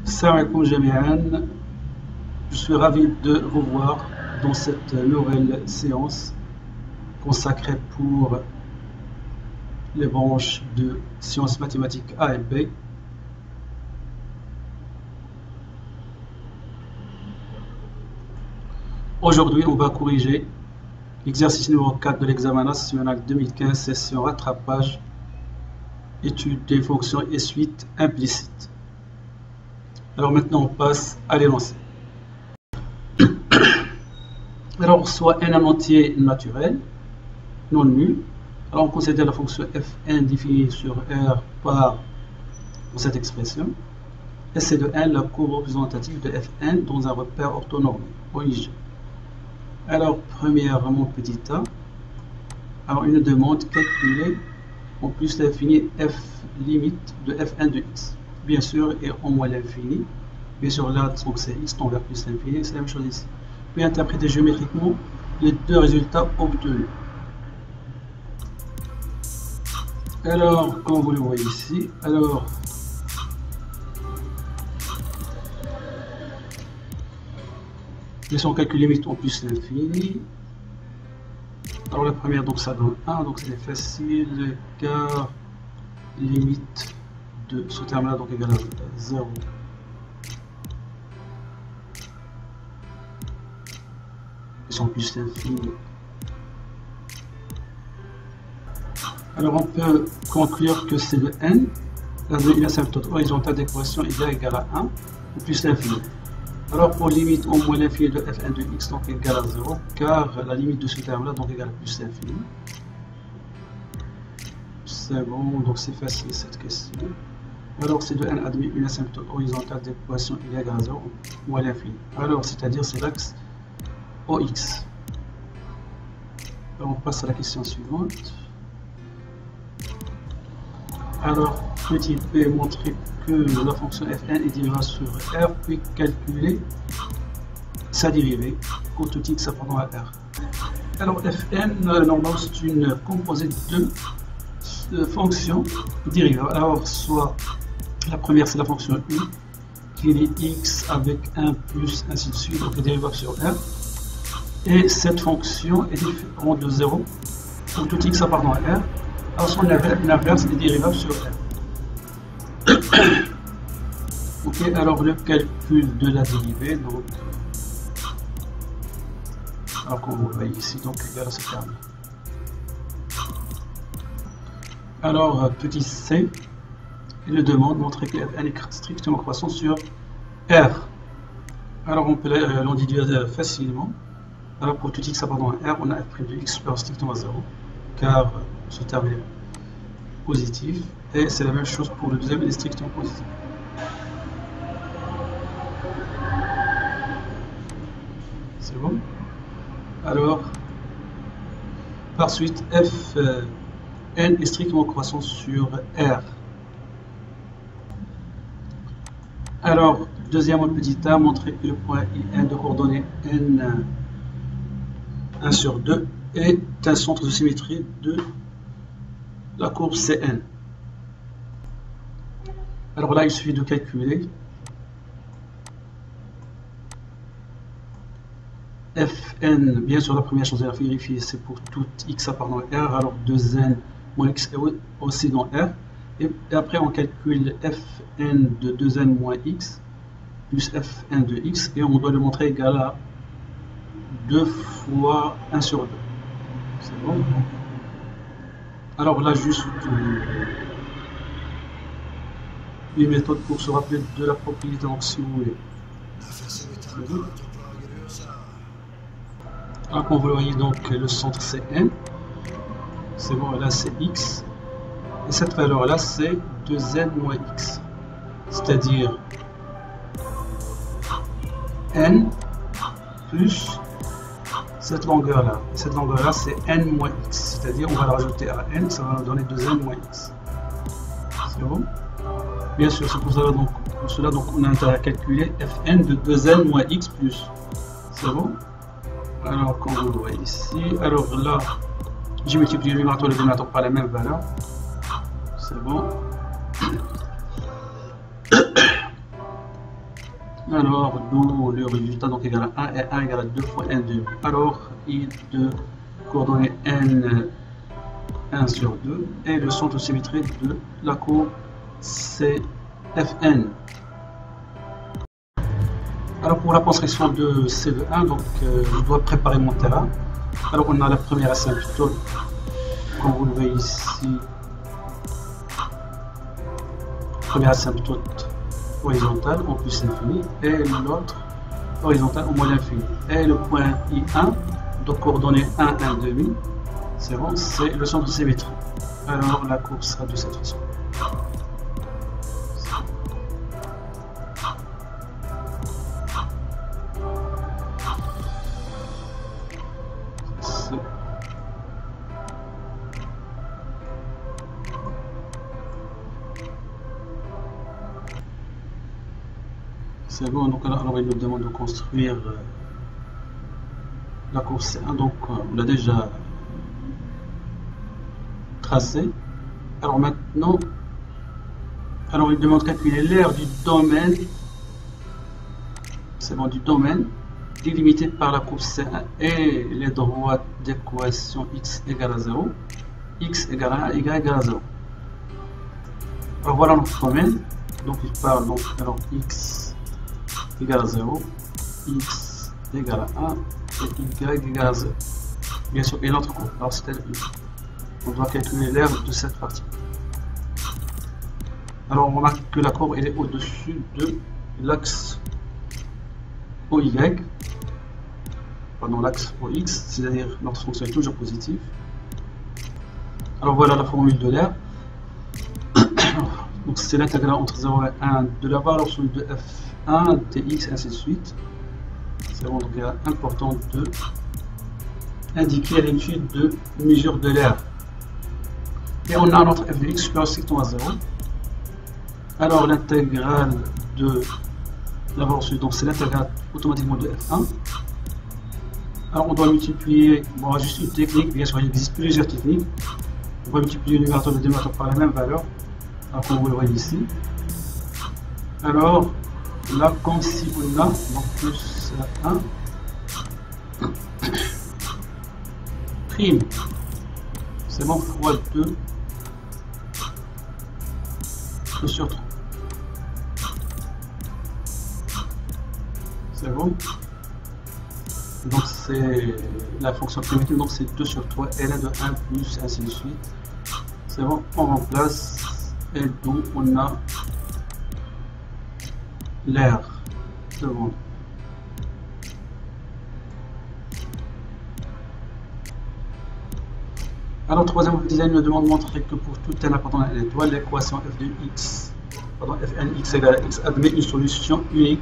Salam alaikum jami'an. Je suis ravi de vous voir dans cette nouvelle séance consacrée pour les branches de sciences mathématiques A et B. Aujourd'hui, on va corriger l'exercice numéro 4 de l'examen national 2015, session rattrapage, étude des fonctions et suites implicites. Alors maintenant, on passe à l'énoncé. Alors, soit n un entier naturel, non nul. Alors, on considère la fonction fn définie sur R par cette expression. Et c'est de n la courbe représentative de fn dans un repère orthonormé, OIG. Alors, premièrement, petit a. Alors, une demande calculée en plus l'infini f limite de fn de x. Bien sûr, et en moins l'infini. Bien sûr, là, donc c'est x tend vers plus l'infini, c'est la même chose ici. Puis interpréter géométriquement les deux résultats obtenus. Alors, comme vous le voyez ici, alors on calcule limite en plus l'infini. Alors la première, donc ça donne 1, donc c'est facile, car limite de ce terme-là, donc égal à 0. Ils sont plus l'infini. Alors on peut conclure que c'est le n, une asymptote horizontale d'équation égale à 1, ou plus l'infini. Alors pour limite au moins l'infini de fn de x, donc égale à 0, car la limite de ce terme-là, donc égale à plus l'infini. C'est bon, donc c'est facile cette question. Alors c'est de n admis une asymptote horizontale d'équation égale à 0, moins l'infini. Alors c'est-à-dire c'est l'axe OX. Alors, on passe à la question suivante. Alors, petit p montrer que la fonction fn est dérivable sur R, puis calculer sa dérivée pour tout x appartenant à R. Alors, fn, normalement, c'est une composée de fonctions dérivables. Alors, soit la première, c'est la fonction u, qui est x avec 1 plus ainsi de suite, donc est dérivable sur R. Et cette fonction est différente de 0 pour tout x appartenant à R. Alors son inverse est dérivable sur R. Ok, alors le calcul de la dérivée, donc, alors qu'on voit ici, donc égal à ce terme. Alors petit c, il nous demande de montrer que fn est strictement croissant sur R. Alors on peut l'individualiser facilement. Alors pour tout x appartenant à R, on a f' de x supérieur strictement à 0, car ce terme est positif, et c'est la même chose pour le deuxième, il est strictement positif. C'est bon? Alors, par suite, fn est strictement croissant sur R. Alors, deuxièmement, petit a, montrer que le point IN de coordonnées n 1 sur 2 est un centre de symétrie de la courbe Cn. Alors là, il suffit de calculer Fn, bien sûr, la première chose à vérifier, c'est pour tout x appartenant à R, alors 2n moins x est aussi dans R, et après on calcule Fn de 2n moins x plus Fn de x, et on doit le montrer égal à 2 fois 1 sur 2. C'est bon? Alors là, juste une méthode pour se rappeler de la propriété, donc si vous voulez. Alors comme vous le voyez, donc le centre c'est n. C'est bon, là c'est x. Et cette valeur là c'est 2n moins x. C'est-à-dire n plus cette longueur là. Et cette longueur là c'est n moins x. C'est-à-dire on va la rajouter à n, ça va nous donner 2n moins x. C'est bon? Bien sûr, c'est pour cela donc on a intérêt à calculer fn de 2n moins x plus. C'est bon? Alors comme vous le voyez ici, alors là j'ai multiplié le numérateur et le dénominateur par la même valeur. C'est bon? Alors, d'où le résultat donc égal à 1 et 1 égale à 2 fois n demi. Alors, I de coordonnées n 1 sur 2 et le centre symétrique de la courbe c'est Fn. Alors pour la construction de C de 1, donc je dois préparer mon terrain. Alors on a la première asymptote, comme vous le voyez ici, première asymptote horizontale en plus infini et l'autre horizontale au moins l'infini. Et le point I1, donc coordonnées 1, 1 demi, c'est bon, c'est le centre symétrique. Alors la courbe sera de cette façon. C'est bon, donc alors il nous demande de construire la courbe C1, donc on l'a déjà tracé. Alors maintenant, alors il demande de calculer l'aire du domaine, c'est bon, du domaine délimité par la courbe C1 et les droites d'équation x égale à 0, x égale à 1, y égale à 0. Alors voilà notre domaine, donc il parle donc alors x égale à 0, x égale à 1 et y égale à 0. Bien sûr, et notre courbe, alors c'était on doit calculer l'aire de cette partie. Alors on remarque que la courbe elle est au-dessus de l'axe OY, pardon, l'axe OX, c'est-à-dire notre fonction est toujours positive. Alors voilà la formule de l'aire. Donc c'est l'intégrale entre 0 et 1 de la valeur absolue de f1 dx ainsi de suite. C'est bon, donc il est important de indiquer l'étude de mesure de l'aire. Et on a notre f de x supérieur strictement à 0. Alors l'intégrale de la valeur absolue, donc c'est l'intégrale automatiquement de f1. Alors on doit multiplier, bon, on a juste une technique, bien sûr il existe plusieurs techniques. On va multiplier le numérateur et le dénominateur par la même valeur, alors comme vous le voyez ici. Alors là comme si on a donc plus 1 prime, c'est bon, fois 2 sur 3. C'est bon. Donc c'est la fonction primitive, donc c'est 2 sur 3, ln de 1 plus ainsi de suite. C'est bon, on remplace et donc on a l'aire de monde. Alors troisième design me demande de montrer que pour tout n appartenant à l'étoile, l'équation f de x, pardon, fnx égale à x admet une solution unique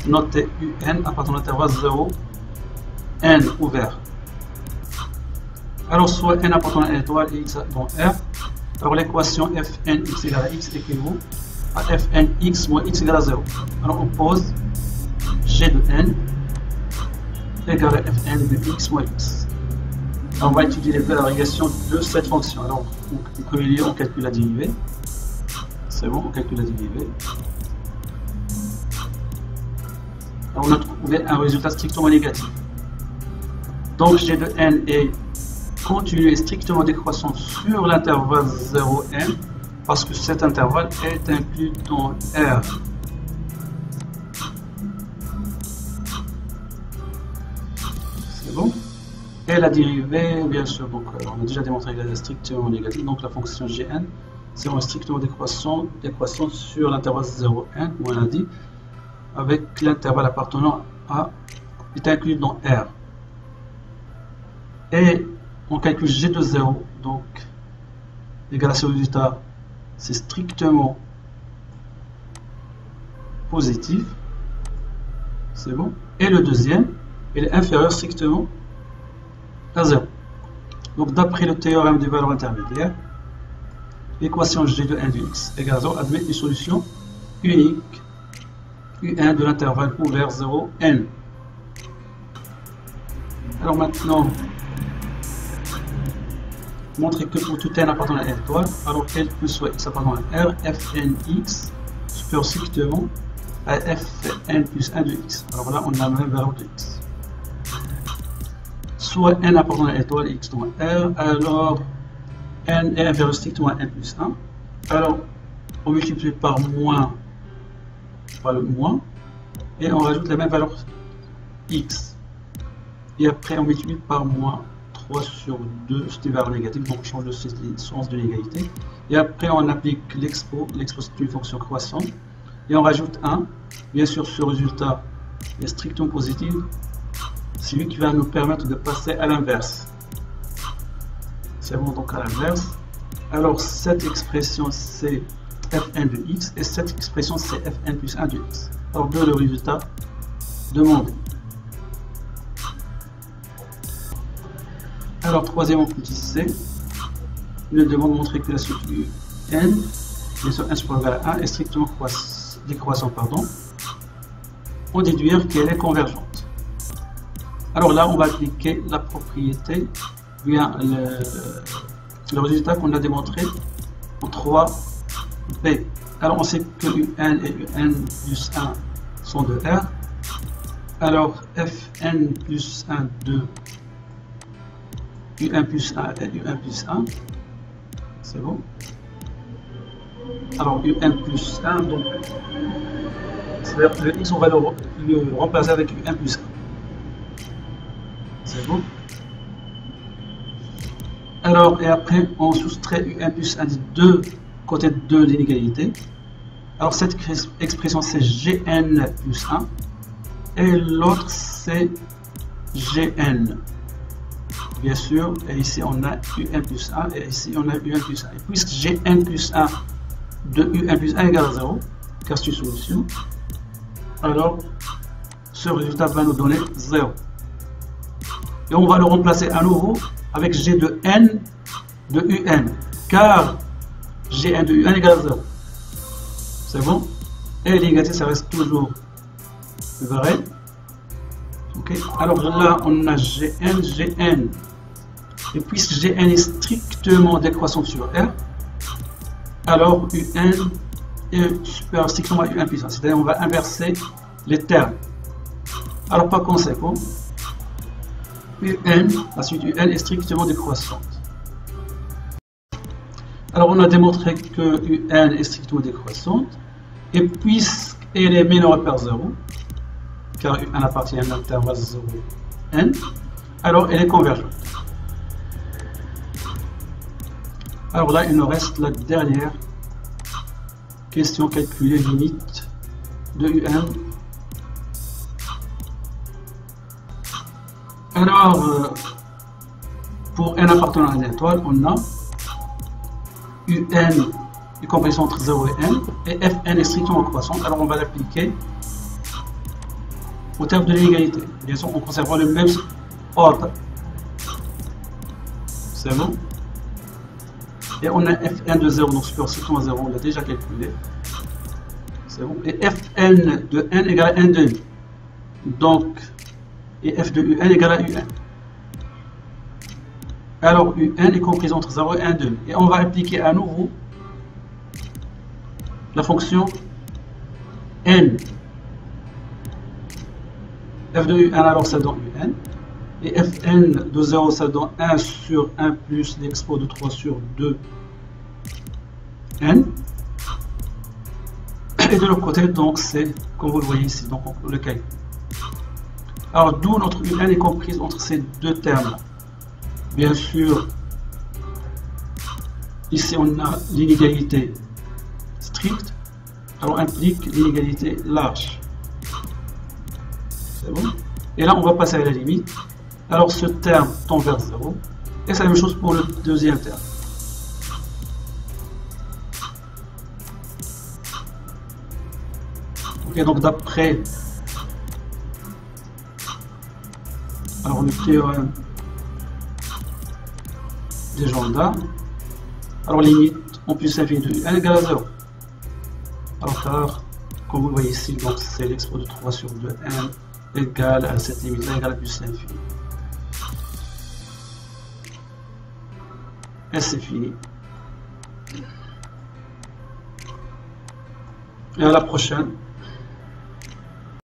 notée un appartenant à l'intervalle 0 n ouvert. Alors soit n appartenant à l'étoile et x dans R. Alors l'équation fnx égale à x équivaut à fnx moins x égale à 0. Alors on pose g de n égale à fn de x moins x. Alors on va étudier les variations de cette fonction. Alors en premier lieu on calcule la dérivée. C'est bon, on calcule la dérivée. Alors on a trouvé un résultat strictement négatif. Donc g de n est continu et strictement décroissant sur l'intervalle 0n parce que cet intervalle est inclus dans R. C'est bon. Et la dérivée, bien sûr, donc on a déjà démontré qu'elle est strictement négative, donc la fonction gn c'est strictement décroissant sur l'intervalle 0n, comme on a dit, avec l'intervalle appartenant à est inclus dans R. Et on calcule g de 0, donc égal à ce résultat, c'est strictement positif, c'est bon. Et le deuxième, il est inférieur strictement à 0. Donc d'après le théorème des valeurs intermédiaires, l'équation g de 1 de x égale à 0 admet une solution unique U1 de l'intervalle ouvert 0 n. Alors maintenant, montrer que pour tout n appartenant à l'étoile, alors quel que soit x appartenant à R, fnx supérieur strictement à fn plus 1 de x. Alors là, on a la même valeur de x. Soit n appartenant à l'étoile x moins r, alors n est inférieur strictement à n plus 1. Alors, on multiplie par moins, par le moins, et on rajoute la même valeur x. Et après, on multiplie par moins 3 sur 2, c'est une valeur négative, donc on change de sens de l'égalité. Et après, on applique l'expo c'est une fonction croissante, et on rajoute 1. Bien sûr, ce résultat est strictement positif, c'est lui qui va nous permettre de passer à l'inverse. C'est bon, donc à l'inverse. Alors, cette expression, c'est fn de x, et cette expression, c'est fn plus 1 de x. Alors, deux le résultat demandé. Alors, troisième petit c, il nous demande de montrer que la suite n, bien sûr, 1 supérieur à 1, est strictement décroissant, on déduire qu'elle est convergente. Alors là, on va appliquer la propriété, bien le résultat qu'on a démontré en 3b. Alors, on sait que un et un plus 1 sont de R. Alors, fn plus 1 de U1 plus 1 et U1 plus 1, c'est bon. Alors U1 plus 1, donc c'est-à-dire le x, on va le remplacer avec U1 plus 1. C'est bon. Alors, et après, on soustrait U1 plus 1 des deux côtés de l'inégalité. Alors, cette expression, c'est Gn plus 1. Et l'autre, c'est Gn. Bien sûr, et ici on a U1 plus 1, et ici on a U1 plus 1. Et puisque Gn plus 1 de U1 plus 1 égale à 0, car c'est une solution, alors ce résultat va nous donner 0. Et on va le remplacer à nouveau avec G de n de Un, car Gn de Un égale à 0. C'est bon? Et l'égalité, ça reste toujours vrai. Okay. Alors là, on a Gn. Et puisque Gn est strictement décroissant sur R, alors Un est supérieur strictement à Un plus 1. C'est-à-dire on va inverser les termes. Alors par conséquent, la suite Un est strictement décroissante. Alors on a démontré que Un est strictement décroissante, et puisqu'elle est mineure par 0, car Un appartient à un intervalle 0, n, alors elle est convergente. Alors là, il nous reste la dernière question, calculer limite de Un. Alors, pour n appartenant à une étoile, on a Un est compris entre 0 et n, et Fn est strictement croissante. Alors on va l'appliquer au terme de l'égalité. Bien sûr, on conservera le même ordre. C'est bon. Et on a Fn de 0, donc supérieur strictement à 0, on l'a déjà calculé. C'est bon. Et Fn de n égale à n de n. Donc, et f de Un égale à Un. Alors, Un est comprise entre 0 et 1 de n. Et on va appliquer à nouveau la fonction n. F de Un, alors ça donne Un. Et Fn de 0, ça donne 1 sur 1 plus l'expo de 3 sur 2 n. Et de l'autre côté, donc c'est, comme vous le voyez ici, donc le calcul. Alors d'où notre Un est comprise entre ces deux termes. Bien sûr, ici on a l'inégalité stricte, alors implique l'inégalité large. C'est bon. Et là, on va passer à la limite. Alors ce terme tend vers 0. Et c'est la même chose pour le deuxième terme. Ok, donc d'après le théorème des gendarmes, alors limite en plus infini de 1 égale à 0. Alors car, comme vous le voyez ici, donc c'est l'expo de 3 sur 2 n égale à cette limite là égale à plus infini. Et c'est fini. Et à la prochaine.